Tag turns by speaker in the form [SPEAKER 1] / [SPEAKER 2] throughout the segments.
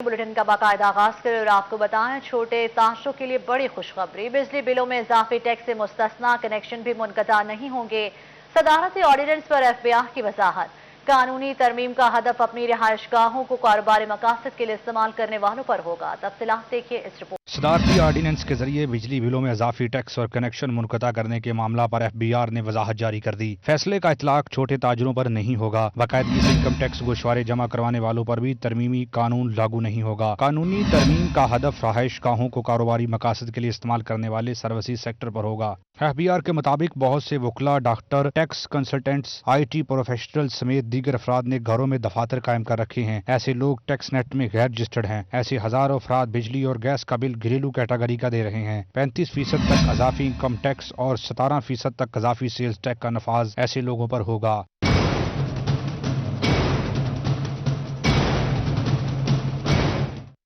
[SPEAKER 1] Bulletin का बाकायदा आगाज करें और आपको बताएं छोटे ताशरों के लिए बड़ी खुशखबरी। बिजली बिलों में इजाफी टैक्स से मुस्तस्ना कनेक्शन भी मुनक़ता नहीं होंगे। सदारती ऑर्डिनेंस पर FBI की वजाहत। कानूनी तरमीम का हदफ अपनी रिहाइशगाहों को कारोबारी मकासद के लिए इस्तेमाल करने वालों पर होगा। तफसीलात देखिए इस रिपोर्ट।
[SPEAKER 2] सदारती आर्डीनेंस के जरिए बिजली बिलों में इजाफी टैक्स और कनेक्शन मुनक़ता करने के मामला पर FBR ने वजाहत जारी कर दी। फैसले का इतलाक छोटे ताजरों पर नहीं होगा। बाकायदगी से इनकम टैक्स गोशवारे जमा करवाने वालों पर भी तरमीमी कानून लागू नहीं होगा। कानूनी तरमीम का हदफ रहायशगाहों को कारोबारी मकासद के लिए इस्तेमाल करने वाले सर्विसेज सेक्टर पर होगा। FBR के मुताबिक बहुत से वकला, doctor, tax consultants, IT professional समेत दीगर अफराद ने घरों में दफातर कायम कर रखे हैं। ऐसे लोग टैक्स नेट में गैर रजिस्टर्ड हैं। ऐसे हजारों अफराद बिजली और गैस का बिल घरेलू कैटेगरी का दे रहे हैं। 35% तक अजाफी इनकम टैक्स और 17% तक अजाफी सेल्स टैक्स का नफाज ऐसे लोगों पर होगा।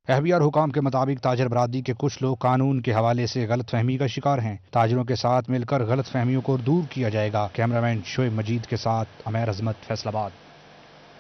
[SPEAKER 2] FBR हुकाम के मुताबिक ताजर बरादरी के कुछ लोग कानून के हवाले से गलत फहमी का शिकार हैं। ताजरों के साथ मिलकर गलत फहमियों को दूर किया जाएगा। कैमरामैन शोएब मजीद के साथ अमैर अजमत, फैसलाबाद।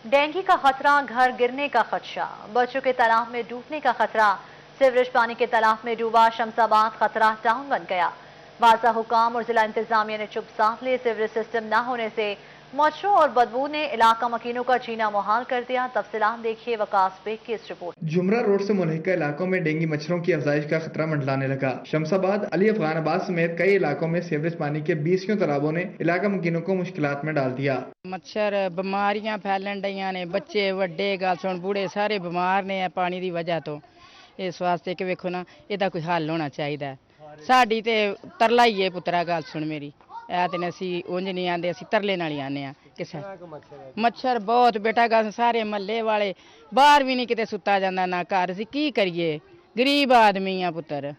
[SPEAKER 1] डेंगू का खतरा, घर गिरने का खदशा, बच्चों के तालाब में डूबने का खतरा। सीवरेज पानी के तालाब में डूबा शमसाबाद खतरा टाउन बन गया। वाज़ा हुकाम और जिला इंतजामिया ने चुप साथ लिए। सीवरेज सिस्टम न होने से मच्छरों और बदबू ने इलाका मकीनों का जीना मुहाल कर दिया। तफसीलात देखिए वकास बेग की इस रिपोर्ट।
[SPEAKER 3] जुमरा रोड से मुल्हिका इलाकों में डेंगू मच्छरों की अफजाइश का खतरा मंडलाने लगा। शमसाबाद, अली अफगानाबाद समेत कई इलाकों में सीवरेज पानी के 20 तालाबों ने इलाका मकीनों को मुश्किलात में डाल दिया।
[SPEAKER 4] मच्छर बीमारियां फैलन डईयां ने, बच्चे वड्डे गल सुन बूढ़े सारे बीमार ने पानी की वजह तो। इस वास्ते कि वेखो ना ਇਹਦਾ कोई हल होना चाहिए। साड़ी ते तरला ही है पुत्रा, गल सुन मेरी ऐ ਅਸੀਂ ਉਂਝ ਨਹੀਂ ਆਂਦੇ, ਅਸੀਂ ਤਰਲੇ ਨਾਲ ਹੀ ਆਨੇ ਆ। ਕਿਸੇ ਮੱਛਰ ਬਹੁਤ ਬੇਟਾ ਗਾ, ਸਾਰੇ ਮਹੱਲੇ ਵਾਲੇ ਬਾਹਰ भी नहीं किते सुता ਜਾਂਦਾ ना घर। ਅਸੀਂ ਕੀ करिए, गरीब आदमी ਆ पुत्र।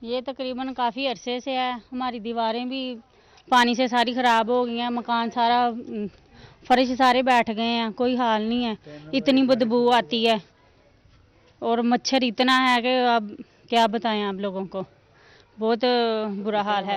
[SPEAKER 5] ये तकरीबन काफ़ी अरसे से है। हमारी दीवारें भी पानी से सारी ख़राब हो गई हैं, मकान सारा फर्श सारे बैठ गए हैं, कोई हाल नहीं है। इतनी बदबू आती है और मच्छर इतना है कि अब क्या बताएं आप लोगों को, बहुत बुरा हाल है।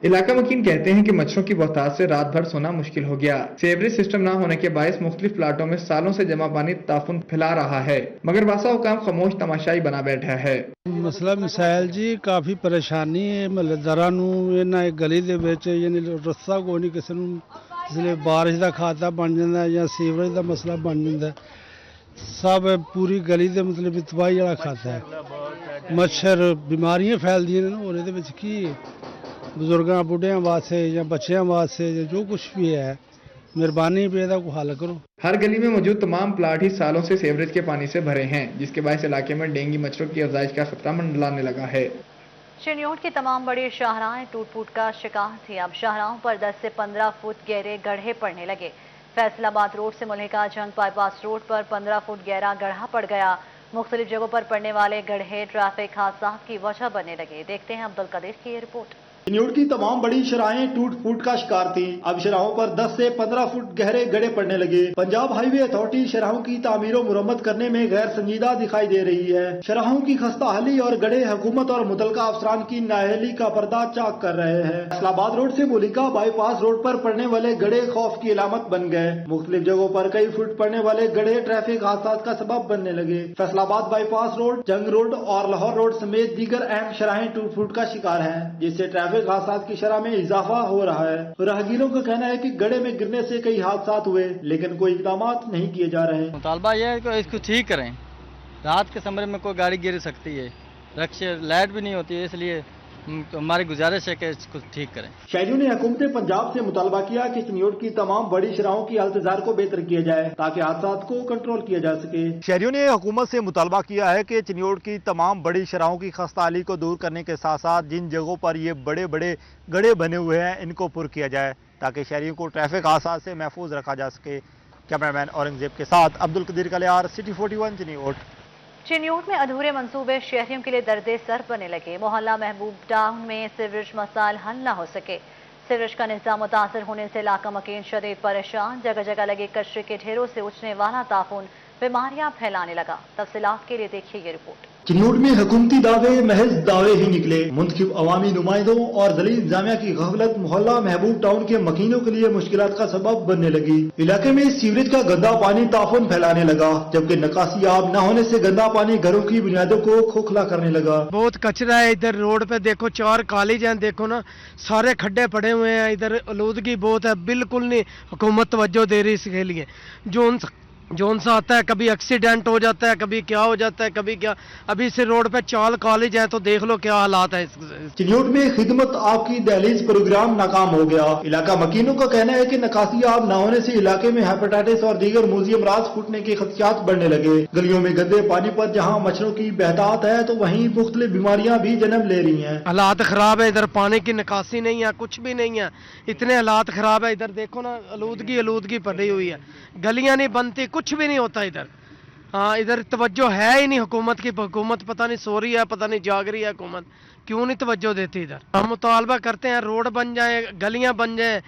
[SPEAKER 3] इलाका मकीन कहते हैं कि मच्छरों की बहुतायत से रात भर सोना मुश्किल हो गया। सीवरेज सिस्टम न होने के बायस मुख्तलिफ प्लाटों में सालों से जमा पानी ताफुन फैला रहा है, मगर वासा हुकाम खामोश तमाशाई बना बैठा है।
[SPEAKER 6] मसला मिसाइल जी काफ़ी परेशानी है महल्लेदारां नूं। इन्हां गली दे विच यानी रस्ता कोई नहीं किसी नूं, इसलिए बारिश का खाता बन जाता या सीवरेज का मसला बन जाता। सब पूरी गली दे मतलब तबाही वाला खाता है। मच्छर बीमारियां फैलदियां ने और इहदे विच की बुजुर्गों बुढ़िया वास्ते या बच्चों वास्ते जो कुछ भी है, मेहरबानी पे इसका कोई हल करो।
[SPEAKER 3] हर गली में मौजूद तमाम प्लाट ही सालों से सीवरेज के पानी से भरे हैं, जिसके बायस इलाके में डेंगू मच्छरों की अफजाइश का खतरा मंडलाने लगा है।
[SPEAKER 1] चिन्योट की तमाम बड़ी शाहराहें टूट फूट का शिकार थी। अब शाहराहों पर 10 से 15 फुट गहरे गड्ढे पड़ने लगे। फैसलाबाद रोड से मुल्हिका जंग बाईपास रोड पर 15 फुट गहरा गड्ढा पड़ गया। मुख्तलिफ जगहों पर पड़ने वाले गड्ढे ट्रैफिक हादसात की वजह बनने लगे। देखते हैं अब्दुल कदीर की ये रिपोर्ट।
[SPEAKER 7] चिन्योट की तमाम बड़ी शराहें टूट फूट का शिकार थी। अब शराहों पर 10 से 15 फुट गहरे गड्ढे पड़ने लगे। पंजाब हाईवे अथॉरिटी शराहों की तामीर और मुरम्मत करने में गैर संजीदा दिखाई दे रही है। शराहों की खस्ता हाली और गड्ढे हुकूमत और मुतलका अफसरान की नाअहली का पर्दा चाक कर रहे हैं। फैसलाबाद रोड से मुल्हिका बाईपास रोड पर पड़ने वाले गड्ढे खौफ की अलामत बन गए। मुख्तलिफ जगहों पर कई फुट पड़ने वाले गड्ढे ट्रैफिक हादसा का सबब बनने लगे। फैसलाबाद बाईपास रोड, जंग रोड और लाहौर रोड समेत दीगर अहम शराहें टूट फूट का शिकार है, जिससे ट्रैफिक हादसा की शरह में इजाफा हो रहा है। राहगीरों का कहना है कि गड्ढे में गिरने से कई हादसा हुए, लेकिन कोई इकदाम नहीं किए जा रहे।
[SPEAKER 8] मुतालबा यह है कि इसको ठीक करें। रात के समय में कोई गाड़ी गिर सकती है, रक्षा लाइट भी नहीं होती है, इसलिए हमारी गुजारिश है कि इसको ठीक करें।
[SPEAKER 7] शहरियों ने हुकूमत पंजाब से मुतालबा किया कि चिन्योट की तमाम बड़ी शराहों की हालत को बेहतर किया जाए ताकि हादसा को कंट्रोल किया जा सके। शहरियों ने हुकूमत से मुतालबा किया है कि चिन्योट की तमाम बड़ी शराहों की खस्ताहाली को दूर करने के साथ साथ जिन जगहों पर ये बड़े बड़े गड्ढे बने हुए हैं इनको पुर किया जाए ताकि शहरियों को ट्रैफिक हादसा से महफूज रखा जा सके। कैमरामैन औरंगजेब के साथ अब्दुल कदीर कलियार, सिटी 41 चिन्योट।
[SPEAKER 1] चिन्योट में अधूरे मंसूबे शहरियों के लिए दर्दे सर बनने लगे। मोहल्ला महबूब टाउन में सीवरेज मसाइल हल न हो सके। सीवरेज का निज़ाम मुतासर होने से इलाका मकीन शदीद परेशान। जगह जगह लगे कचरे के ढेरों से उछने वाला ताफून बीमारियां फैलाने लगा। तफसीलात के लिए देखिए ये रिपोर्ट।
[SPEAKER 7] चिन्नौट में हुकूमती दावे महज दावे ही निकले। मुंतखब अवामी नुमाइंदों और ज़िली इंतजामिया की गफलत मोहल्ला महबूब टाउन के मकीनों के लिए मुश्किलात का सबब बनने लगी। इलाके में सीवरेज का गंदा पानी ताफुन फैलाने लगा, जबकि निकासी आब न होने से गंदा पानी घरों की बुनियादों को खोखला करने लगा।
[SPEAKER 9] बहुत कचरा है इधर, रोड पे देखो 4 कॉलेज हैं, देखो ना सारे खड्डे पड़े हुए हैं, इधर आलूदगी बहुत है, बिल्कुल नहीं हुकूमत तवज्जो दे रही इसके लिए। जोन सा आता है, कभी एक्सीडेंट हो जाता है, कभी क्या हो जाता है, कभी क्या। अभी से रोड पे 4 कॉलेज हैं तो देख लो क्या हालात है।
[SPEAKER 7] चिन्नौट में खिदमत आपकी दहलीज प्रोग्राम नाकाम हो गया। इलाका मकीनों का कहना है कि निकासी आब न होने से इलाके में हेपेटाइटिस और दीगर मूजी अमराज फूटने के खदशात बढ़ने लगे। गलियों में गंदे पानी पर जहाँ मच्छरों की बहतात है तो वहीं मुख्तलिफ बीमारियां भी जन्म ले रही हैं।
[SPEAKER 9] हालात खराब है इधर, पानी की निकासी नहीं है, कुछ भी नहीं है, इतने हालात खराब है इधर। देखो ना आलूदगी पड़ी हुई है, गलियां नहीं बनती, कुछ भी नहीं होता इधर। हाँ, इधर तवज्जो है ही नहीं हुकूमत की। हुकूमत पता नहीं सो रही है, पता नहीं जाग रही है हुकूमत, क्यों नहीं तवज्जो देती इधर। हम मुतालबा करते हैं रोड बन जाए, गलियां बन जाए,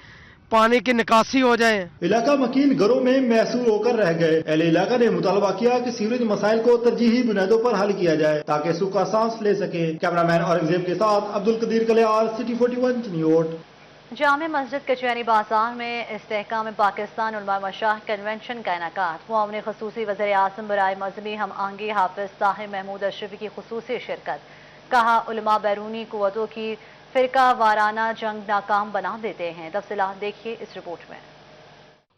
[SPEAKER 9] पानी की निकासी हो जाए।
[SPEAKER 7] इलाका मकीन घरों में महसूर होकर रह गए। अहले इलाका ने मुतालबा किया कि सीवरेज मसाइल को तरजीही बुनियादों पर हल किया जाए ताकि सूखा सांस ले सके। कैमरामैन औरंगजेब के साथ अब्दुल कदीर कलियार, सिटी 41 चिन्नौट।
[SPEAKER 1] जामे मस्जिद कचहरी बाजार में इस्तेहकाम पाकिस्तान उलमा मशाइख कन्वेंशन का इनेकाद। मुआविन खसूसी वज़ीर आज़म बराए मजहबी हम आहंगी हाफिज ताहिर महमूद अशरफी की खुसूसी शिरकत। कहा उलमा बैरूनी कुव्वतों की फिरका वाराना जंग नाकाम बना देते हैं। तफसीलात देखिए इस रिपोर्ट में।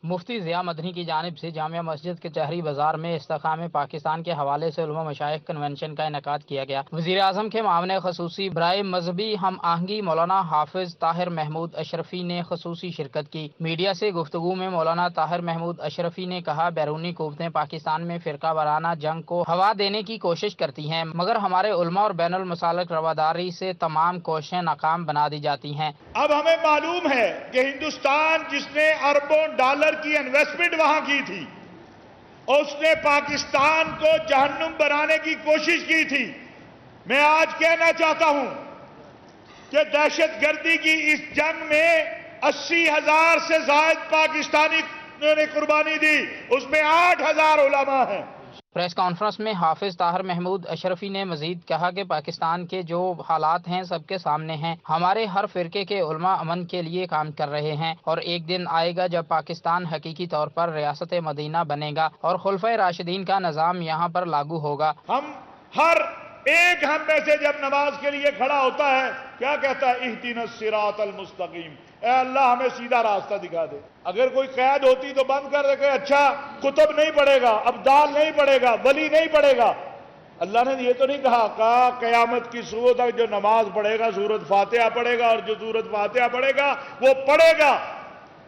[SPEAKER 10] मुफ्ती ज़िया मदनी की जानिब से जामिया मस्जिद कचहरी बाजार में इस्तेहकाम पाकिस्तान के हवाले से उलमा मशाइख कन्वेंशन का इनेकाद किया गया। वज़ीर आज़म के मामले खसूसी बराए मजहबी हम आहंगी मौलाना हाफिज ताहिर महमूद अशरफी ने खसूसी शिरकत की। मीडिया से गुफ्तगू में मौलाना ताहिर महमूद अशरफी ने कहा बैरूनी कुव्वतें पाकिस्तान में फिरका वाराना जंग को हवा देने की कोशिश करती हैं, मगर हमारे उलमा और बैनुल मसालिक रवादारी से तमाम कोशिशें नाकाम बना दी जाती हैं।
[SPEAKER 11] अब हमें मालूम है कि हिंदुस्तान जिसने अरबों डॉलर की इन्वेस्टमेंट वहां की थी और उसने पाकिस्तान को जहन्नुम बनाने की कोशिश की थी। मैं आज कहना चाहता हूं कि दहशतगर्दी की इस जंग में 80,000 से ज्यादा पाकिस्तानियों ने कुर्बानी दी, उसमें 8,000 उलमा हैं।
[SPEAKER 10] प्रेस कॉन्फ्रेंस में हाफिज ताहिर महमूद अशरफी ने मजीद कहा कि पाकिस्तान के जो हालात हैं सबके सामने हैं। हमारे हर फिरके के उलमा अमन के लिए काम कर रहे हैं और एक दिन आएगा जब पाकिस्तान हकीकी तौर पर रियासत मदीना बनेगा और खुलफाए राशिदीन का निज़ाम यहाँ पर लागू होगा।
[SPEAKER 11] हम हर एक हम में से जब नमाज के लिए खड़ा होता है क्या कहता है, इहदिनस सिरातल मुस्तकीम, ए अल्लाह हमें सीधा रास्ता दिखा दे। अगर कोई कैद होती तो बंद कर दे, अच्छा कुतुब नहीं पढ़ेगा, अब्दाल नहीं पढ़ेगा, वली नहीं पढ़ेगा। अल्लाह ने ये तो नहीं कहा कयामत की सुबह तक जो नमाज पढ़ेगा सूरत फातिहा पढ़ेगा और जो सूरत फातिहा पढ़ेगा वो पढ़ेगा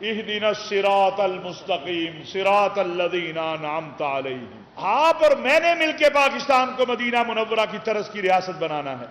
[SPEAKER 11] इहदिनस सिरातल मुस्तकीम सिरातल लदीना अनअमता अलैहिम। हाँ, पर मैंने मिलकर पाकिस्तान को मदीना मुनव्वरा की तरस की रियासत बनाना है।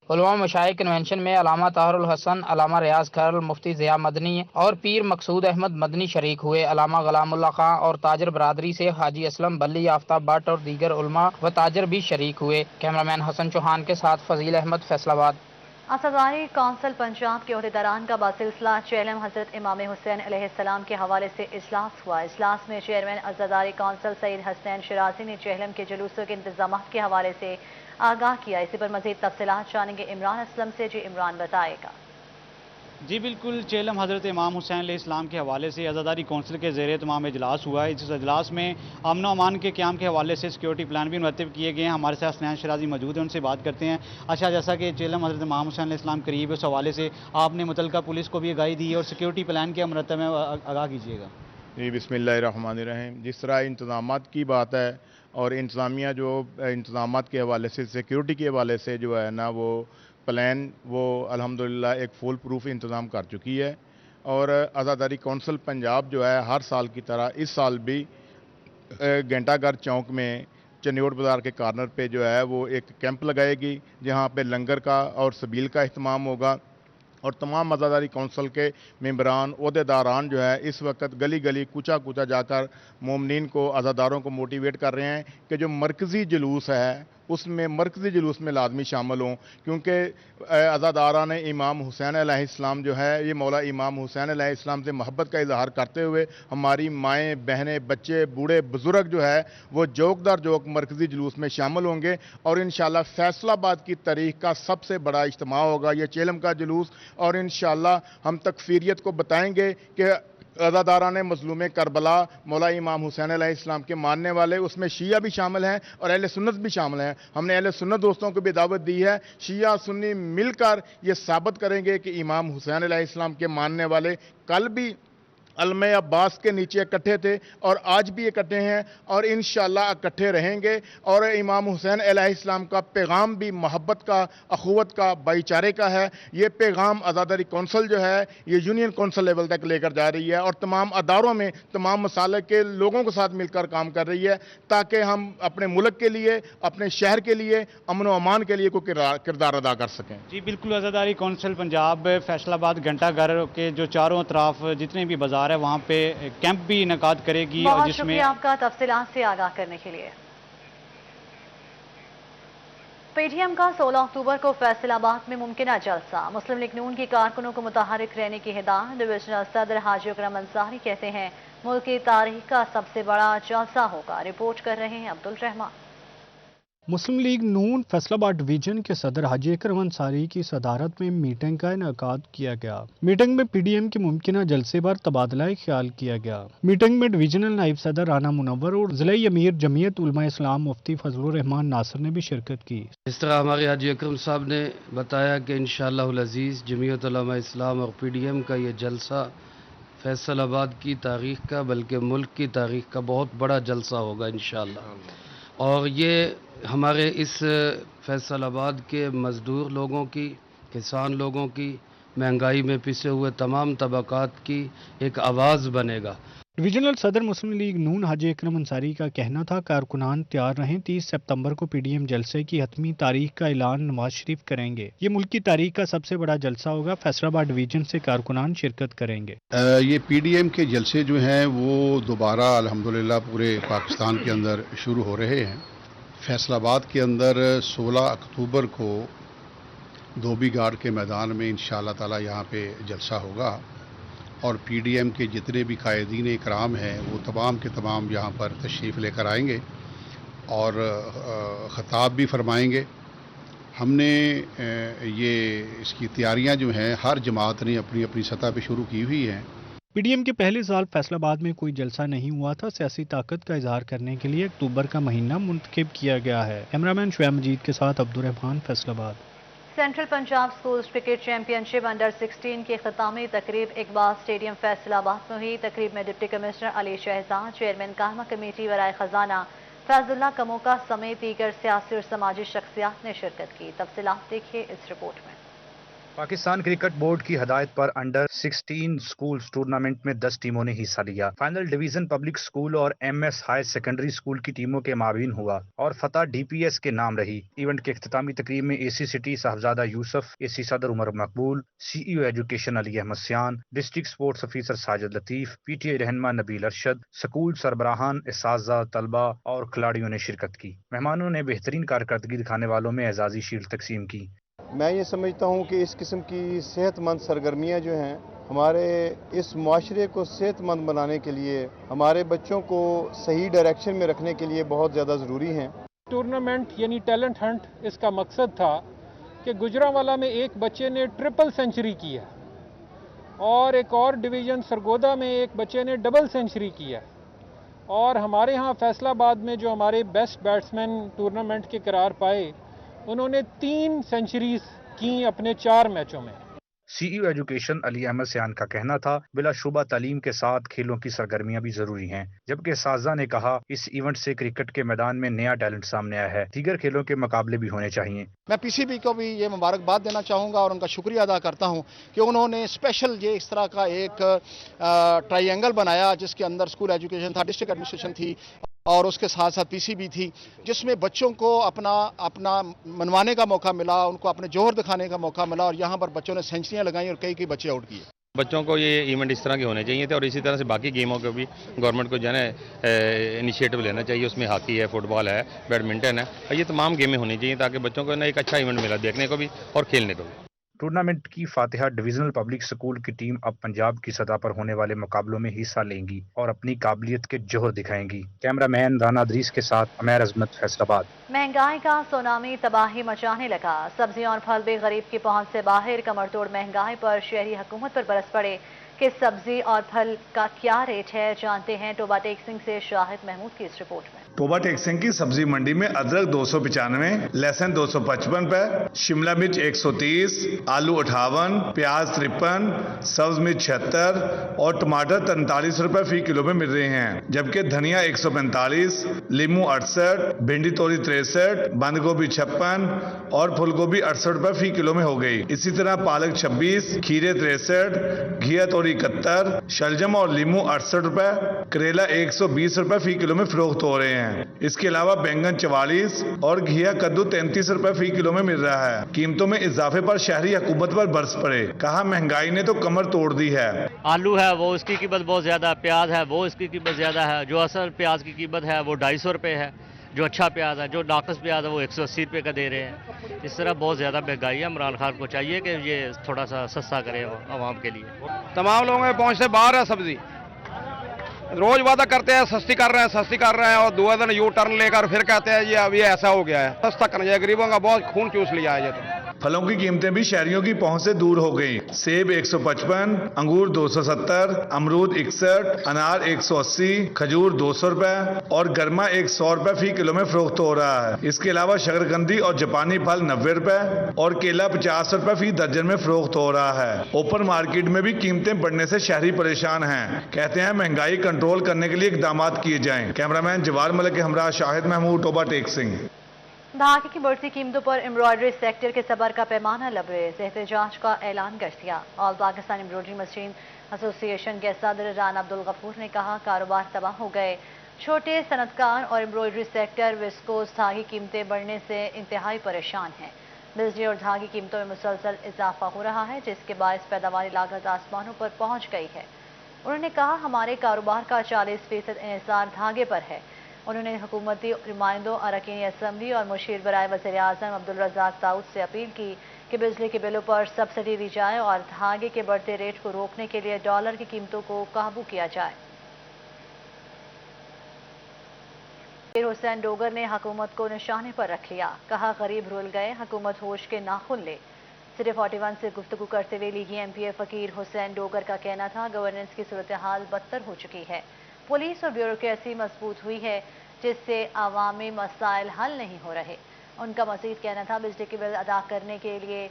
[SPEAKER 10] उलमा मशाइख कन्वेंशन में अलामा ताहिरुल हसन, अलामा रियाज खैरल, मुफ्ती ज़िया मदनी और पीर मकसूद अहमद मदनी शरीक हुए। अलामा गुलामुल्लाह खां और ताजर बरादरी से हाजी असलम बल्ली, आफ्ताब भट्ट और दीगर उलमा व ताजर भी शरीक हुए। कैमरामैन हसन चौहान के साथ फजील अहमद, फैसलाबाद।
[SPEAKER 1] असदारी कौंसिल पंजाब के अहदेदारान का बासिलसिला चेयरमैन हजरत इमाम हुसैन अलैहिस्सलाम के हवाले से इजलास हुआ। इजलास में चेयरमैन असदारी कौंसिल सईद हसनैन शिराजी ने चेहलम के जुलूसों के इंतजाम के हवाले से आगाह किया। इसी पर मजीद तफसीलात जानेंगे इमरान असलम से। जी इमरान बताएगा।
[SPEAKER 12] जी बिल्कुल, चेहलम हज़रत इमाम हुसैन अलैहिस्सलाम के हवाले से अज़ादारी कौंसिल के ज़ेर तमाम इजलास हुआ है। इस इजलास में अमन व अमान के क़याम के हवाले से सिक्योरिटी प्लान भी मुरतब किए गए हैं। हमारे साथ हसनैन शिराजी मौजूद हैं, उनसे बात करते हैं। अच्छा, जैसा कि चेहलम हज़रत इमाम हुसैन अलैहिस्सलाम करीब है, उस हवाले से आपने मुतल्लिका पुलिस को भी आगाही दी है और सिक्योरिटी प्लान के मुरतब में आगाह कीजिएगा।
[SPEAKER 13] जी बिस्मिल्लाहिर्रहमानिर्रहीम। जिस तरह इंतज़ामात की बात है और इंतज़ामिया जो इंतज़ामात के हवाले से सिक्योरिटी के हवाले से जो है ना वो प्लान वो अल्हम्दुलिल्लाह एक फुल प्रूफ इंतज़ाम कर चुकी है। और आज़ादारी कौंसिल पंजाब जो है हर साल की तरह इस साल भी घंटाघर चौक में चन्नौट बाज़ार के कॉर्नर पे जो है वो एक कैंप लगाएगी जहाँ पे लंगर का और सबील का अहतमाम होगा। और तमाम आज़ादारी कौंसिल के मेंबरान ओहदेदारान जो है इस वक्त गली गली कूचा कूचा जाकर मोमनीन को आज़ादारों को मोटिवेट कर रहे हैं कि जो मरकज़ी जुलूस है उसमें मरकज़ी जुलूस में लाजमी शामिल हों, क्योंकि अज़ादारान इमाम हुसैन अलैहिस्सलाम जो है ये मौला इमाम हुसैन अलैहिस्सलाम से मोहब्बत का इजहार करते हुए हमारी माएँ, बहनें, बच्चे, बूढ़े, बुजुर्ग जो है वो जोक दर जोक मरकज़ी जुलूस में शामिल होंगे और इंशाअल्लाह फैसलाबाद की तारीख का सबसे बड़ा इज्तिमा होगा ये चेलम का जुलूस। और इंशाअल्लाह हम तकफीरियत को बताएंगे कि अज़ादारान मज़लूम करबला मौला इमाम हुसैन अलैहिस्सलाम के मानने वाले उसमें शिया भी शामिल हैं और अहले सुन्नत भी शामिल हैं। हमने अहले सुन्नत दोस्तों को भी दावत दी है, शिया सुन्नी मिलकर ये साबित करेंगे कि इमाम हुसैन अलैहिस्सलाम के मानने वाले कल भी अलम अब्बास के नीचे इकट्ठे थे और आज भी इकट्ठे हैं और इंशाअल्लाह इकट्ठे रहेंगे। और इमाम हुसैन अलैहिस्सलाम का पैगाम भी मोहब्बत का, अखुवत का, भाईचारे का है। ये पैगाम आज़ादारी कौंसिल जो है ये यूनियन कौंसिल लेवल तक लेकर जा रही है और तमाम अदारों में तमाम मसाले के लोगों के साथ मिलकर काम कर रही है ताकि हम अपने मुल्क के लिए, अपने शहर के लिए, अमन व अमान के लिए कोई किरदार अदा कर सकें।
[SPEAKER 12] जी बिल्कुल, आज़ादारी कौंसिल पंजाब फैसलाबाद घंटाघर के जो चारों तरफ जितने भी बाजार है वहाँ पे कैंप भी इनेकाद करेगी और
[SPEAKER 1] बहुत
[SPEAKER 12] जिसमें
[SPEAKER 1] शुक्रिया आपका तफसीलात से आगाह करने के लिए। पीडीएम का 16 अक्टूबर को फैसलाबाद में मुमकिन जलसा, मुस्लिम लीग नून की कारकुनों को मुतहरिक रहने की हिदायत। डिविजनल सदर हाजी अकरम अंसारी कहते हैं मुल्क की तारीख का सबसे बड़ा जलसा होगा। रिपोर्ट कर रहे हैं अब्दुल रहमान।
[SPEAKER 14] मुस्लिम लीग नून फैसलाबाद डिवीजन के सदर हाजी अकरम अंसारी की सदारत में मीटिंग का इनेकाद किया गया। मीटिंग में पीडीएम के मुमकिन जलसे पर तबादला ख्याल किया गया। मीटिंग में डिवीजनल नायब सदर राना मुनव्वर और ज़िला अमीर जमीयत उलमा इस्लाम मुफ्ती फजलुर रहमान नासिर ने भी शिरकत की।
[SPEAKER 15] इस तरह हमारे हाजी अकरम साहब ने बताया कि इंशाअल्लाह अज़ीज़ जमीयत उलमा इस्लाम और पीडीएम का ये जलसा फैसलाबाद की तारीख का बल्कि मुल्क की तारीख का बहुत बड़ा जलसा होगा इंशाअल्लाह। और ये हमारे इस फैसलाबाद के मज़दूर लोगों की, किसान लोगों की, महंगाई में पिसे हुए तमाम तबकात की एक आवाज़ बनेगा।
[SPEAKER 14] डिवीजनल सदर मुस्लिम लीग नून हाजी अकरम अंसारी का कहना था कारकुनान तैयार रहें, 30 सितंबर को पीडीएम जलसे की हतमी तारीख का ऐलान नवाज शरीफ करेंगे। ये मुल्क की तारीख का सबसे बड़ा जलसा होगा। फैसलाबाद डिवीजन से कारकुनान शिरकत करेंगे।
[SPEAKER 16] ये पीडीएम के जलसे जो हैं वो दोबारा अल्हम्दुलिल्लाह पूरे पाकिस्तान के अंदर शुरू हो रहे हैं। फैसलाबाद के अंदर 16 अक्टूबर को धोबी घाट के मैदान में इंशाअल्लाह ताला यहाँ पे जलसा होगा और पीडीएम के जितने भी कायदीन इकराम हैं वो तमाम के तमाम यहाँ पर तशरीफ़ लेकर आएंगे और ख़ताब भी फरमाएंगे। हमने ये इसकी तैयारियाँ जो हैं हर जमात ने अपनी अपनी सतह पे शुरू की हुई हैं।
[SPEAKER 14] पीडीएम के पहले साल फैसलाबाद में कोई जलसा नहीं हुआ था। सियासी ताकत का इजहार करने के लिए अक्टूबर का महीना मुंतखब किया गया है। कैमरामैन शुएब मजीद के साथ Abdul Rahman, Faisalabad.
[SPEAKER 1] Central Punjab schools cricket championship under 16 की खितामी तकरीब इकबाल स्टेडियम फैसलाबाद में हुई। तकरीब में deputy commissioner Ali Shahzad, chairman कायमा कमेटी वराए खजाना फैजुल्लाह कमोका समेत दीगर सियासी और समाजी शख्सियात ने शिरकत की। तफसीलात देखिए इस रिपोर्ट में।
[SPEAKER 2] पाकिस्तान क्रिकेट बोर्ड की हदायत पर अंडर 16 स्कूल्स टूर्नामेंट में 10 टीमों ने हिस्सा लिया। फाइनल डिवीजन पब्लिक स्कूल और एमएस हाई सेकेंडरी स्कूल की टीमों के माबीन हुआ और फतह डीपीएस के नाम रही। इवेंट के इख्तितामी तकरीब में एसी सिटी साहबजादा यूसुफ, एसी सदर उमर मकबूल, सीईओ एजुकेशन अली अहमद सियान, district sports officer Sajid Latif, PTI रहनुमा नबील अरशद, स्कूल सरबराहान, इसाजा, तलबा और खिलाड़ियों ने शिरकत की। मेहमानों ने बेहतरीन कारकर्दगी दिखाने वालों में एजाजी शील्ड तकसीम की।
[SPEAKER 17] मैं ये समझता हूँ कि इस किस्म की सेहतमंद सरगर्मियाँ जो हैं हमारे इस माशरे को सेहतमंद बनाने के लिए, हमारे बच्चों को सही डायरेक्शन में रखने के लिए बहुत ज़्यादा ज़रूरी हैं।
[SPEAKER 18] टूर्नामेंट यानी टैलेंट हंट, इसका मकसद था कि गुजरांवाला में एक बच्चे ने ट्रिपल सेंचुरी की है और एक और डिवीज़न सरगोदा में एक बच्चे ने डबल सेंचुरी की है और हमारे यहाँ फैसलाबाद में जो हमारे बेस्ट बैट्समैन टूर्नामेंट के करार पाए उन्होंने 3 सेंचुरीज की अपने 4 मैचों में।
[SPEAKER 2] सीईओ एजुकेशन अली अहमद सियान का कहना था बिलाशुबा तालीम के साथ खेलों की सरगर्मियां भी जरूरी हैं। जबकि साजा ने कहा इस इवेंट से क्रिकेट के मैदान में नया टैलेंट सामने आया है, दीगर खेलों के मुकाबले भी होने चाहिए।
[SPEAKER 19] मैं पीसीबी को भी ये मुबारकबाद देना चाहूँगा और उनका शुक्रिया अदा करता हूँ कि उन्होंने स्पेशल ये इस तरह का एक ट्राइएंगल बनाया जिसके अंदर स्कूल एजुकेशन था, डिस्ट्रिक्ट एडमिनिस्ट्रेशन थी और उसके साथ साथ पीसीबी थी, जिसमें बच्चों को अपना मनवाने का मौका मिला, उनको अपने जोहर दिखाने का मौका मिला और यहाँ पर बच्चों ने सेंचुरियाँ लगाई और कई बच्चे आउट किए।
[SPEAKER 20] बच्चों को ये इवेंट इस तरह के होने चाहिए थे और इसी तरह से बाकी गेमों को भी गवर्नमेंट को जो है ना इनिशिएटिव लेना चाहिए। उसमें हॉकी है, फुटबॉल है, बैडमिंटन है, और ये तमाम गेमें होनी चाहिए ताकि बच्चों को ना एक अच्छा इवेंट मिला देखने को भी और खेलने को भी।
[SPEAKER 2] टूर्नामेंट की फातिहा डिविजनल पब्लिक स्कूल की टीम अब पंजाब की सतह पर होने वाले मुकाबलों में हिस्सा लेंगी और अपनी काबिलियत के जोहर दिखाएंगी। कैमरामैन राना अदरीस के साथ अमैर अजमत, फैसलाबाद।
[SPEAKER 1] महंगाई का सुनामी तबाही मचाने लगा। सब्जियां और फल भी गरीब की पहुंच से बाहर। कमर तोड़ महंगाई पर शहरी हुकूमत पर बरस पड़े कि सब्जी और फल का क्या रेट है, जानते हैं टोबा टेक सिंह से शाहिद महमूद की इस रिपोर्ट में।
[SPEAKER 21] टोबा टेक सिंह की सब्जी मंडी में अदरक 295, लहसुन 255 रुपए, शिमला मिर्च 130, आलू 58, प्याज 53, सब्ज मिर्च 76 और टमाटर 43 रुपए फी किलो में मिल रहे हैं, जबकि धनिया 145, लीमू 68, भिंडी तोरी 63, बंद गोभी 56 और फूल गोभी 68 रुपए फी किलो में हो गई। इसी तरह पालक 26, खीरे 63, घिया तोरी 71, शलजम और लीमू 68 रुपए, करेला 120 रुपए फी किलो में फरोख्त हो रहे हैं। इसके अलावा बैंगन 44 और घिया कद्दू 33 रुपए फी किलो में मिल रहा है। कीमतों में इजाफे पर शहरी हुकूमत पर बरस पड़े, कहा महंगाई ने तो कमर तोड़ दी है।
[SPEAKER 22] आलू है वो उसकी कीमत बहुत ज्यादा, प्याज है वो इसकी कीमत ज्यादा है, जो असल प्याज की कीमत है वो 250 रुपए है, जो अच्छा प्याज है, जो नाकस प्याज है वो 180 रुपए का दे रहे हैं। इस तरह बहुत ज्यादा महंगाई है। इमरान खान को चाहिए कि ये थोड़ा सा सस्ता करे आवाम के लिए।
[SPEAKER 23] तमाम लोगों के पहुंच से बाहर है सब्जी। रोज वादा करते हैं सस्ती कर रहे हैं और दूसरे दिन यू टर्न लेकर फिर कहते हैं ये अब ये ऐसा हो गया है। सस्ता करना चाहिए, गरीबों का बहुत खून चूस लिया है ये तो।
[SPEAKER 21] फलों की कीमतें भी शहरियों की पहुंच से दूर हो गई। सेब 155, अंगूर 270, अमरूद 61, अनार 180, खजूर 200 रुपए और गर्मा 100 रुपए फी किलो में फरोख्त हो रहा है। इसके अलावा शकरकंदी और जापानी फल 90 रुपए और केला 50 रुपए फी दर्जन में फरोख्त हो रहा है। ओपन मार्केट में भी कीमतें बढ़ने से शहरी परेशान हैं। कहते हैं महंगाई कंट्रोल करने के लिए इकदाम किए जाएं। कैमरामैन जवार मलिक के हमरा शाहिद महमूद, टोबा टेक सिंह।
[SPEAKER 1] धागे की बढ़ती कीमतों पर एम्ब्रॉयडरी सेक्टर के सबर का पैमाना लबरेज। एहतजाज का ऐलान कर दिया। All Pakistan embroidery machine association के सदर राना अब्दुल गफूर ने कहा, कारोबार तबाह हो गए। छोटे सनतकार और एम्ब्रॉयडरी सेक्टर विस्कोस धागे कीमतें बढ़ने से इंतहाई परेशान हैं। बिजली और धागे कीमतों में मुसलसल इजाफा हो रहा है, जिसके बायस पैदावारी लागत आसमानों पर पहुंच गई है। उन्होंने कहा, हमारे कारोबार का 40% इन्हिसार धागे पर है। उन्होंने हुकूमती नुमाइंदों, अरकान असम्बली और मुशीर बराए वज़ीर आज़म अब्दुल रज़ाक दाऊद से अपील की कि बिजली के बिलों पर सब्सिडी दी जाए और धागे के बढ़ते रेट को रोकने के लिए डॉलर की कीमतों को काबू किया जाए। हुसैन डोगर ने हुकूमत को निशाने पर रख लिया। कहा, गरीब रुल गए, हुकूमत होश के नाखुन ले। सिटी 41 से गुफ्तगू करते हुए लीगी एमपीए फकीर हुसैन डोगर का कहना था, गवर्नेंस की सूरत हाल बदतर हो चुकी है। पुलिस और ब्यूरोक्रेसी मजबूत हुई है, जिससे आवामी मसाइल हल नहीं हो रहे। उनका मजीद कहना था, बिजली के बिल अदा करने के लिए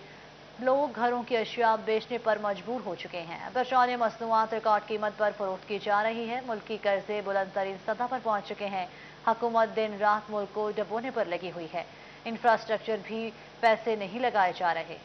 [SPEAKER 1] लोग घरों की अशिया बेचने पर मजबूर हो चुके हैं। पेट्रोलियम मसनूआत रिकॉर्ड कीमत पर फरोख्त की जा रही है। मुल्क की कर्जे बुलंद तरीन सतह पर पहुंच चुके हैं। हुकूमत दिन रात मुल्क को डबोने पर लगी हुई है। इंफ्रास्ट्रक्चर भी पैसे नहीं लगाए जा रहे।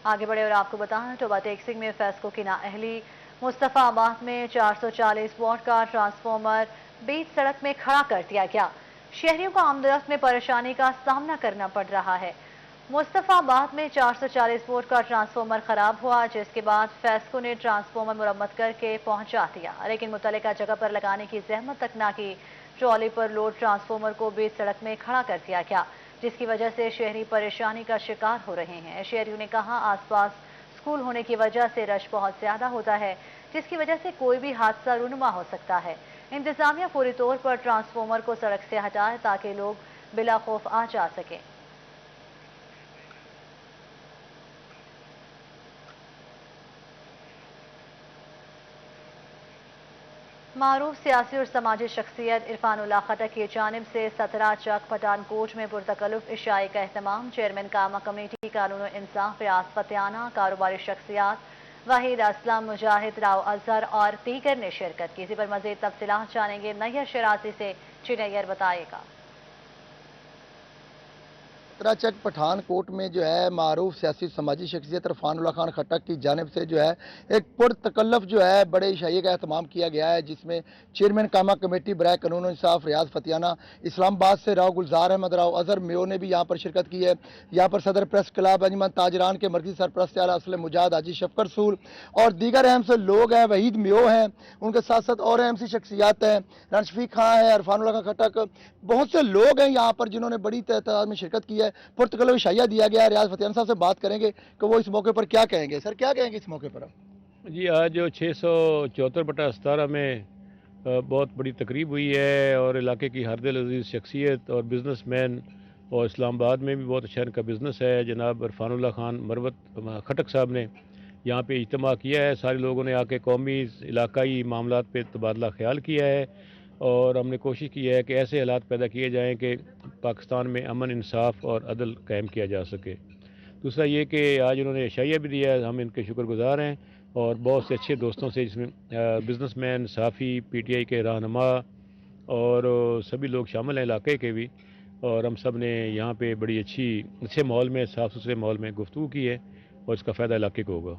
[SPEAKER 1] आगे बढ़े और आपको बताएं, टोबा टेक सिंह में फैसको की नाअहली। मुस्तफाबाद में 440 वोल्ट का ट्रांसफार्मर बीच सड़क में खड़ा कर दिया गया। शहरियों को आमदरफ्त में परेशानी का सामना करना पड़ रहा है। मुस्तफाबाद में 440 वोल्ट का ट्रांसफार्मर खराब हुआ, जिसके बाद फैसको ने ट्रांसफार्मर मुरम्मत करके पहुंचा दिया, लेकिन मुतल्लिका जगह पर लगाने की जहमत तक ना की। ट्रॉली पर लोड ट्रांसफार्मर को बीच सड़क में खड़ा कर दिया गया, जिसकी वजह से शहरी परेशानी का शिकार हो रहे हैं। शहरियों ने कहा, आसपास स्कूल होने की वजह से रश बहुत ज्यादा होता है, जिसकी वजह से कोई भी हादसा रूनुमा हो सकता है। इंतजामिया फौरी तौर पर ट्रांसफार्मर को सड़क से हटाए ताकि लोग बिला खौफ आ जा सकें। मारूफ सियासी और समाजी शख्सियत इरफानुल्लाह खटक की जानिब से 17 चक पठानकोट में पुरतकल्लुफ इशाए का एहतमाम। चेयरमैन कामा कमेटी, कानून इंसाफ, रियासत फतेहाना, कारोबारी शख्सियात, वाहिद असलम, मुजाहिद, राव अजहर और दीगर ने शिरकत की। इसी पर मजीद तफसीलात जानेंगे नैयर शराजी से। चिनैयर बताएगा।
[SPEAKER 4] खतरा चेक पठानकोट में जो है मारूफ सियासी समाजी शख्सियत इरफान उल्लाह खान खट्टक की जानिब से जो है एक पुरतकल्लफ जो है बड़े इशाइये का एहतमाम किया गया है, जिसमें चेयरमैन कामा कमेटी बराए कानून इंसाफ रियाज फतियाना, इस्लामाबाद से राव गुलजार अहमद राव अजहर मेयो ने भी यहाँ पर शिरकत की है। यहाँ पर सदर प्रेस क्लब अंजमन ताजरान के मरकजी सरपरस्त आला असले मुजाद हाजी शफकर रसूल और दीगर अहम से लोग हैं, वहीद मेयो हैं, उनके साथ साथ और अहम सी शख्सियात हैं, रनशफीक खां है, इरफान उल्लाह खान खट्टक, बहुत से लोग हैं यहाँ पर जिन्होंने बड़ी तादाद में शिरकत की है। पुरतकल्लफ इशाइया दिया गया है। रियाज फतियाना साहब से बात करेंगे कि वो इस मौके पर क्या कहेंगे। सर क्या कहेंगे इस मौके पर?
[SPEAKER 5] जी आज 674/17 में बहुत बड़ी तकरीब हुई है और इलाके की हर दिल अजीज़ शख्सियत और बिजनेसमैन और इस्लामाबाद में भी बहुत अच्छा इनका बिज़नेस है, जनाब इरफान उल्लाह खान मरवत खट्टक साहब ने यहाँ पे इज्तिमा किया है। सारे लोगों ने आके कौमी इलाकाई मामलात पे तबादला ख्याल किया है और हमने कोशिश की है कि ऐसे हालात पैदा किए जाएं कि पाकिस्तान में अमन इंसाफ और अदल कायम किया जा सके। दूसरा ये कि आज उन्होंने इशाइया भी दिया है, हम इनके शुक्रगुजार हैं और बहुत से अच्छे दोस्तों से जिसमें बिजनेसमैन, साफ़ी, पीटीआई के रहनुमा और सभी लोग शामिल हैं इलाके के भी, और हम सब ने यहाँ पे बड़ी अच्छे माहौल में, साफ़ सुथरे माहौल में गुफ्तगू की है और इसका फ़ायदा इलाके को होगा।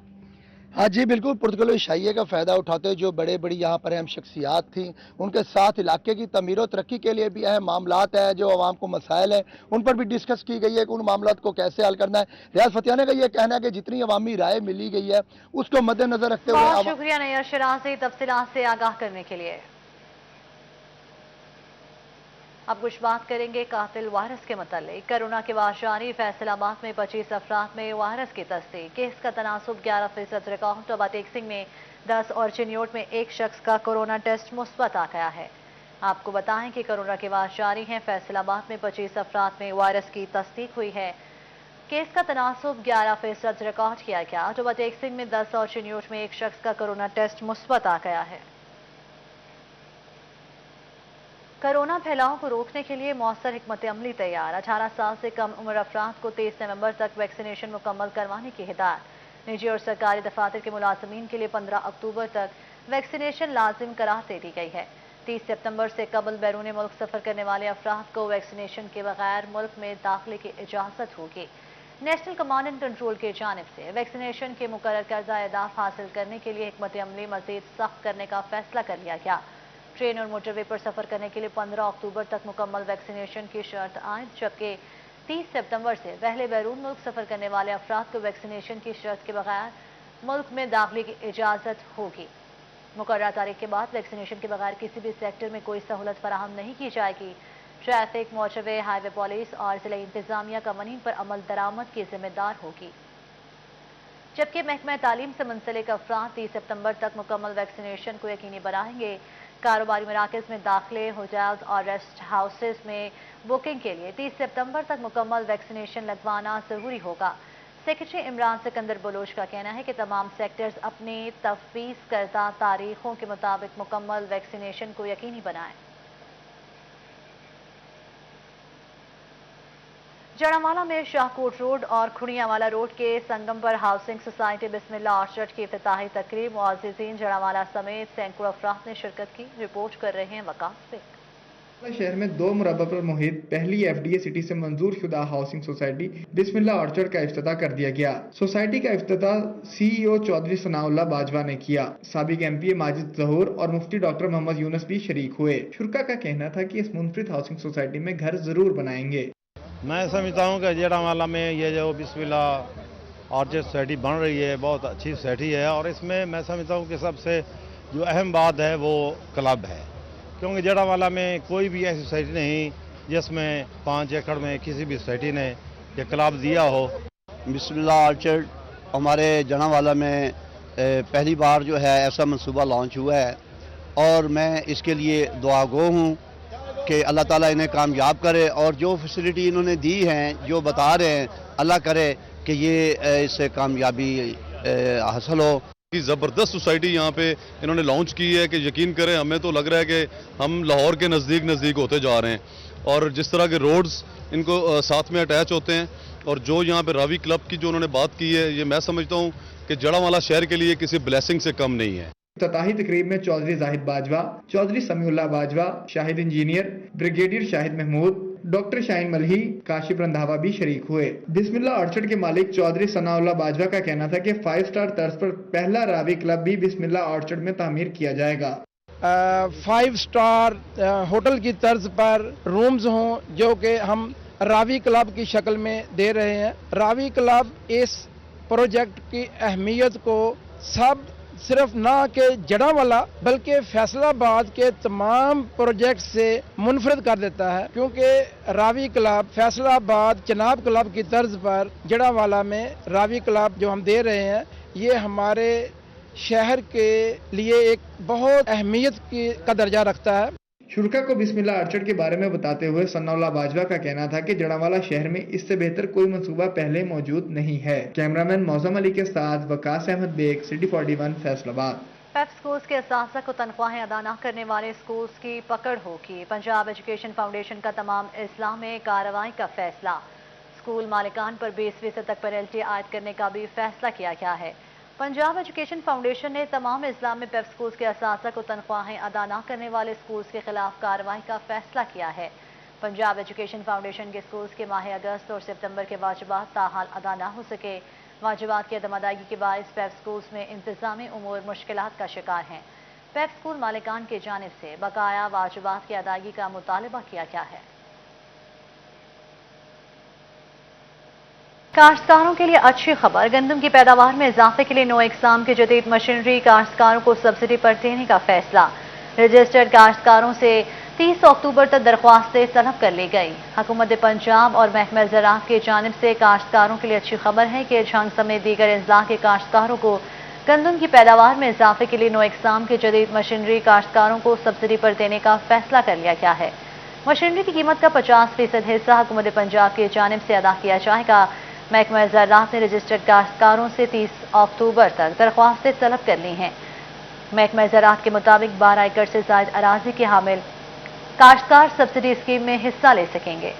[SPEAKER 4] हाँ जी बिल्कुल, पुरतकल्लफ इशाइये का फ़ायदा उठाते हुए जो बड़े बड़ी यहाँ पर अहम शख्सियात थी, उनके साथ इलाके की तमीर और तरक्की के लिए भी अहम मामलात हैं, जो आवाम को मसाइल हैं उन पर भी डिस्कस की गई है कि उन मामलात को कैसे हल करना है। रियाज फतियाना का ये कहना है कि जितनी अवामी राय मिली गई है उसको मद्देनजर रखते हुए।
[SPEAKER 1] बहुत शुक्रिया नैयर शराजी तफसीलात से आगाह करने के लिए। अब कुछ बात करेंगे कातिल वायरस के मुतालिक। कोरोना के बाद जारी फैसलाबाद में 25 अफराद में वायरस की तस्दीक। केस का तनासुब 11% रिकॉर्ड। टोबा टेक्सिंग में 10 और चिन्योट में एक शख्स का कोरोना टेस्ट मुस्बत आ गया है। आपको बताएं कि कोरोना के बाद जारी है फैसलाबाद में 25 अफराद में वायरस की तस्दीक हुई है। केस का तनासुब 11% रिकॉर्ड किया गया। टोबा टेक्सिंग में 10 और चिन्योट में एक शख्स का कोरोना टेस्ट मुस्बत आ गया है। कोरोना फैलाव को रोकने के लिए मौसर हिकमत अमली तैयार। 18 साल से कम उम्र अफराद को 23 नवंबर तक वैक्सीनेशन मुकम्मल करवाने की हिदायत। निजी और सरकारी दफातर के मुलाजमीन के लिए 15 अक्टूबर तक वैक्सीनेशन लाजिम करार दे दी गई है। 30 सितंबर से कबल बैरून मुल्क सफर करने वाले अफराद को वैक्सीनेशन के बगैर मुल्क में दाखिले की इजाजत होगी। नेशनल कमांड एंड कंट्रोल की जानिब से वैक्सीनेशन के मुकर्रर करदा अहदाफ हासिल करने के लिए हिकमत अमली मजीद सख्त करने का फैसला कर लिया गया। ट्रेन और मोटरवे पर सफर करने के लिए 15 अक्टूबर तक मुकम्मल वैक्सीनेशन की शर्त आयद, जबकि 30 सितंबर से पहले बैरून मुल्क सफर करने वाले अफराद को वैक्सीनेशन की शर्त के बगैर मुल्क में दाखिले की इजाजत होगी। मुकर्रर तारीख के बाद वैक्सीनेशन के बगैर किसी भी सेक्टर में कोई सहूलत फराहम नहीं की जाएगी। ट्रैफिक, मोटरवे, हाईवे पुलिस और जिला इंतजामिया कवानीन पर अमल दरामद की जिम्मेदार होगी, जबकि महकमा तालीम से मुंसलिक अफराद 30 सितंबर तक मुकम्मल वैक्सीनेशन को यकीनी बनाएंगे। कारोबारी मराकज़ में दाखिले, होटल्स और रेस्ट हाउसेस में बुकिंग के लिए 30 सितंबर तक मुकम्मल वैक्सीनेशन लगवाना ज़रूरी होगा। सेक्रेटरी इमरान सिकंदर बलोच का कहना है कि तमाम सेक्टर्स अपनी तफवीज़ करदा तारीखों के मुताबिक मुकम्मल वैक्सीनेशन को यकीनी बनाएं। जड़ावाला में शाहकोट रोड और खुड़ियावाला रोड के संगम पर हाउसिंग सोसाइटी बिस्मिल्लाह ऑर्चर्ड की इफ्तिताही तकरीब। मुअज़्ज़िज़ीन जड़ावाला समेत सैकड़ों अफराद ने शिरकत की। रिपोर्ट कर रहे हैं वकास बेग।
[SPEAKER 3] शहर में 2 मुरब्बा पर मुहित पहली FDA सिटी से मंजूर शुदा हाउसिंग सोसाइटी बिस्मिल्लाह ऑर्चर्ड का इफ्तिताह कर दिया गया। सोसाइटी का इफ्तिताह CEO चौधरी सनाउल्लाह बाजवा ने किया। साबिक MP माजिद ज़हूर और मुफ्ती डॉक्टर मोहम्मद यूनुस भी शरीक हुए। शुरका का कहना था कि इस मुनफरिद हाउसिंग सोसाइटी में घर जरूर बनाएंगे।
[SPEAKER 6] मैं समझता हूँ कि जड़ावाला में ये जो बिस्मिल्लाह ऑर्चर्ड सोसाइटी बन रही है बहुत अच्छी सोसाइटी है, और इसमें मैं समझता हूँ कि सबसे जो अहम बात है वो क्लब है, क्योंकि जड़ावाला में कोई भी ऐसी सोसाइटी नहीं जिसमें 5 एकड़ में किसी भी सोसाइटी ने ये क्लब दिया हो।
[SPEAKER 24] बिस्मिल्लाह ऑर्चर्ड हमारे जड़ावाला में पहली बार जो है ऐसा मंसूबा लॉन्च हुआ है, और मैं इसके लिए दुआगो हूँ कि अल्लाह ताला इन्हें कामयाब करे, और जो फैसिलिटी इन्होंने दी हैं, जो बता रहे हैं, अल्लाह करे कि ये इससे कामयाबी हासिल हो।
[SPEAKER 25] ज़बरदस्त सोसाइटी यहाँ पे इन्होंने लॉन्च की है कि यकीन करें हमें तो लग रहा है कि हम लाहौर के नज़दीक होते जा रहे हैं, और जिस तरह के रोड्स इनको साथ में अटैच होते हैं, और जो यहाँ पे रावी क्लब की जो उन्होंने बात की है, ये मैं समझता हूँ कि जड़ावाला शहर के लिए किसी ब्लेसिंग से कम नहीं है।
[SPEAKER 3] इफ्तिताही तकरीब में Chaudhry Zahid Bajwa, Chaudhry Samiullah Bajwa, Shahid engineer, brigadier Shahid Mahmood, doctor Shaheen Malhi, Kashif Randhawa भी शरीक हुए। बिस्मिल्लाह ऑर्चर्ड के मालिक चौधरी सनाउल्लाह बाजवा का कहना था कि 5 स्टार तर्ज पर पहला रावी क्लब भी बिस्मिल्लाह ऑर्चर्ड में तामीर किया जाएगा।
[SPEAKER 7] 5 स्टार होटल की तर्ज पर रूम्स हों जो कि हम रावी क्लब की शक्ल में दे रहे हैं। रावी क्लब इस प्रोजेक्ट की अहमियत को सब सिर्फ ना कि जड़ांवाला बल्कि फैसलाबाद के तमाम प्रोजेक्ट से मुनफरद कर देता है, क्योंकि रावी क्लब फैसलाबाद चनाब क्लब की तर्ज पर जड़ांवाला में रावी क्लब जो हम दे रहे हैं, ये हमारे शहर के लिए एक बहुत अहमियत का दर्जा रखता है।
[SPEAKER 3] शुरका को बिस्मिल्लाह ऑर्चर्ड के बारे में बताते हुए सनाउल्लाह बाजवा का कहना था कि जड़ांवाला शहर में इससे बेहतर कोई मंसूबा पहले मौजूद नहीं है। कैमरामैन मौजम अली के साथ वकास अहमद बेग, सिटी 41, फैसलाबाद।
[SPEAKER 1] पेप स्कूल्स के असातिज़ा को तनख्वाहें अदा न करने वाले स्कूल्स की पकड़ होगी। पंजाब एजुकेशन फाउंडेशन का तमाम अजला में कार्रवाई का फैसला। स्कूल मालिकान पर 20% तक पेनल्टी आयद करने का भी फैसला किया गया है। पंजाब एजुकेशन फाउंडेशन ने तमाम अजला में पेप स्कूल्स के असातिज़ा को तनख्वाहें अदा न करने वाले स्कूल्स के खिलाफ कार्रवाई का फैसला किया है। पंजाब एजुकेशन फाउंडेशन के स्कूल्स के माह अगस्त और सितंबर के वाजिबात ताहाल अदा न हो सके। वाजिबात की अदम अदायगी के बायस पेप स्कूल्स में इंतजामी उमूर मुश्किलात का शिकार हैं। पेप स्कूल मालिकान की जानिब से बकाया वाजिबात की अदायगी का मुतालबा किया गया है। काश्तकारों के लिए अच्छी खबर, गंदम की पैदावार में इजाफे के लिए नो इकसाम की जदीद मशीनरी काश्तकारों को सब्सिडी पर देने का फैसला। रजिस्टर्ड काश्तकारों से 30 अक्टूबर तक दरख्वास्तें तलब कर ली गई। हुकूमत पंजाब और महकमा ज़राअत की जानिब से काश्तकारों के लिए अच्छी खबर है कि झंग समेत दीगर अजला के काश्तकारों को गंदम की पैदावार में इजाफे के लिए नो इकसाम की जदीद मशीनरी काश्तकारों को सब्सिडी पर देने का फैसला कर लिया गया है। मशीनरी की कीमत का 50% हिस्सा हुकूमत पंजाब की जानिब से अदा किया जाएगा। महकमा ज़राअत ने रजिस्टर्ड काश्तकारों से 30 अक्टूबर तक दरख्वास्तें तलब कर ली हैं। महकमा ज़राअत के मुताबिक 12 एकड़ से ज़ायद अराजी के हामिल काश्तकार सब्सिडी स्कीम में हिस्सा ले सकेंगे।